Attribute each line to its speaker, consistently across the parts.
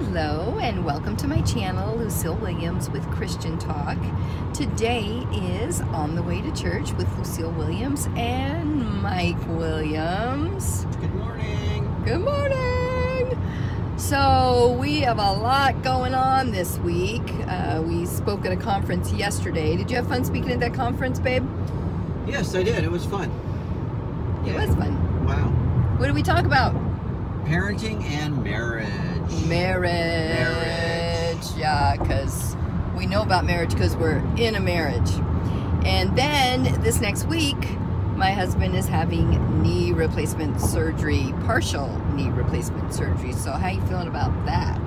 Speaker 1: Hello and welcome to my channel, Lucille Williams with Christian Talk. Today is On the Way to Church with Lucille Williams and Mike Williams.
Speaker 2: Good morning.
Speaker 1: Good morning. So we have a lot going on this week. We spoke at a conference yesterday. Did you have fun speaking at that conference, babe?
Speaker 2: Yes, I did. It was fun.
Speaker 1: It was fun.
Speaker 2: Wow.
Speaker 1: What did we talk about?
Speaker 2: Parenting and marriage.
Speaker 1: Marriage. Yeah, because we know about marriage because we're in a marriage. And then this next week, my husband is having knee replacement surgery, partial knee replacement surgery. So how are you feeling about that?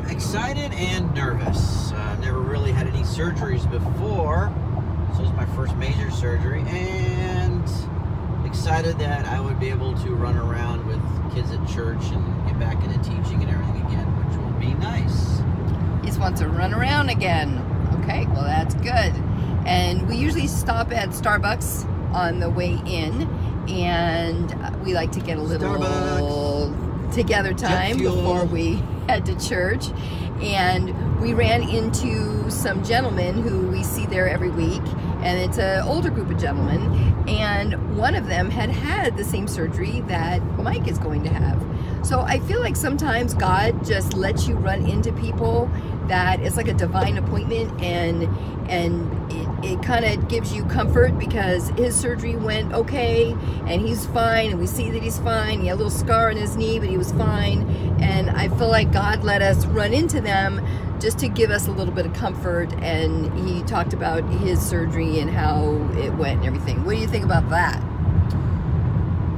Speaker 2: Excited and nervous. Never really had any surgeries before, so it's my first major surgery, and excited that I would be able to run around with kids at church and get back into teaching and everything again, which will be nice.
Speaker 1: He just wants to run around again. Okay, well that's good. And we usually stop at Starbucks on the way in, and we like to get a little
Speaker 2: Starbucks.
Speaker 1: Together time before we head to church. And we ran into some gentlemen who we see there every week, and it's an older group of gentlemen, and one of them had the same surgery that Mike is going to have. So I feel like sometimes God just lets you run into people that it's like a divine appointment, and it kind of gives you comfort because his surgery went okay and he's fine, and we see that he's fine. He had a little scar on his knee, but he was fine. And I feel like God let us run into them just to give us a little bit of comfort. And he talked about his surgery and how it went and everything. What do you think about that?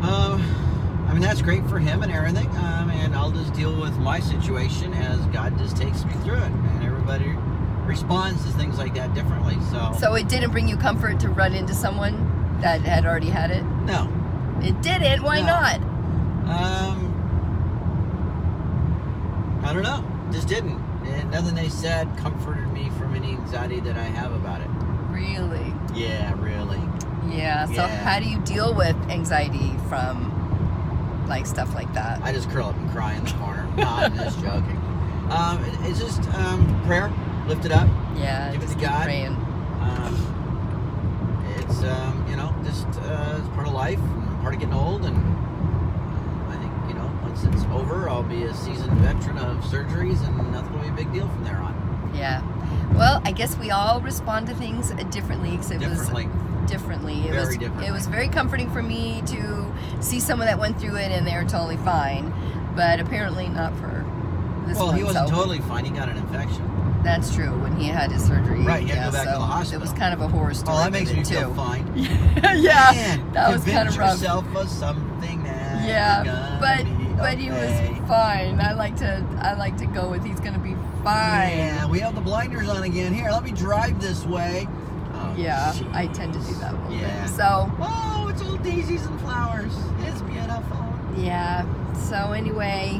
Speaker 2: I mean, that's great for him and everything, and I'll just deal with my situation as God just takes me through it, and everybody responds to things like that differently. So
Speaker 1: it didn't bring you comfort to run into someone that had already had it?
Speaker 2: No.
Speaker 1: It didn't? Why not?
Speaker 2: I don't know. Just didn't. And nothing they said comforted me from any anxiety that I have about it.
Speaker 1: Really?
Speaker 2: Yeah, really.
Speaker 1: Yeah. So how do you deal with anxiety from like stuff like that?
Speaker 2: I just curl up and cry in the corner. No, I'm just joking. It's just prayer. Lift it up.
Speaker 1: Yeah.
Speaker 2: Give it
Speaker 1: just
Speaker 2: to God.
Speaker 1: Praying.
Speaker 2: It's just it's part of life, and part of getting old, and I think once it's over, I'll be a seasoned veteran of surgeries, and nothing will be a big deal from there on.
Speaker 1: Yeah. Well, I guess we all respond to things differently.
Speaker 2: Differently.
Speaker 1: It was very comforting for me to see someone that went through it and they're totally fine, but apparently not for this one.
Speaker 2: Well, he wasn't totally fine. He got an infection.
Speaker 1: That's true. When he had his surgery,
Speaker 2: right? He had to go back to the hospital.
Speaker 1: It was kind of a horror story.
Speaker 2: Oh, that makes me feel fine.
Speaker 1: Yeah,
Speaker 2: Man,
Speaker 1: that was kind of rough.
Speaker 2: Convince yourself of something that
Speaker 1: but he was fine. I like to go with he's gonna be fine.
Speaker 2: Yeah, we have the blinders on again. Here, let me drive this way. Oh,
Speaker 1: yeah,
Speaker 2: geez.
Speaker 1: I tend to do that a little bit. So.
Speaker 2: Oh, it's all daisies and flowers. It's beautiful.
Speaker 1: Yeah. So anyway,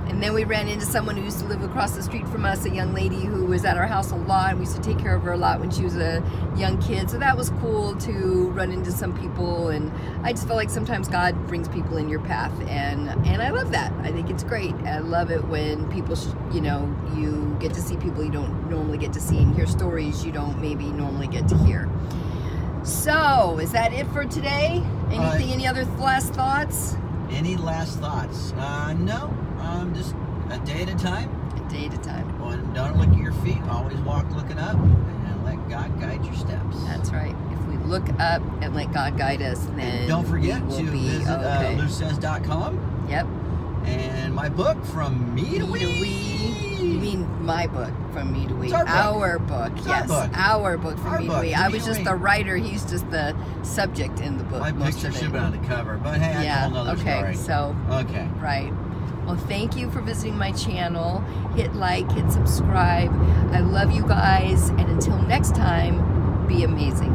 Speaker 1: and then we ran into someone who used to live across the street from us, a young lady who was at our house a lot, and we used to take care of her a lot when she was a young kid. So that was cool to run into some people, and I just feel like sometimes God brings people in your path, and I love that. I think it's great. I love it when people, you get to see people you don't normally get to see and hear stories you don't maybe normally get to hear. So, is that it for today? Any other last thoughts?
Speaker 2: Any last thoughts? No. Just a day at a time.
Speaker 1: A day at a time.
Speaker 2: Don't look at your feet. Always walk looking up, and let God guide your steps.
Speaker 1: That's right. If we look up and let God guide us, then
Speaker 2: and don't forget to visit lucez.com.
Speaker 1: Yep.
Speaker 2: And my book, From Me to We.
Speaker 1: You mean my book, From Me to We?
Speaker 2: Our
Speaker 1: book.
Speaker 2: It's
Speaker 1: yes. Our book, From Me to We. I was just the writer. He's just the subject in the book.
Speaker 2: My picture should have been on the cover, but hey, that's a whole nother story.
Speaker 1: Okay. Right. Well, thank you for visiting my channel. Hit like, hit subscribe. I love you guys, and until next time, be amazing.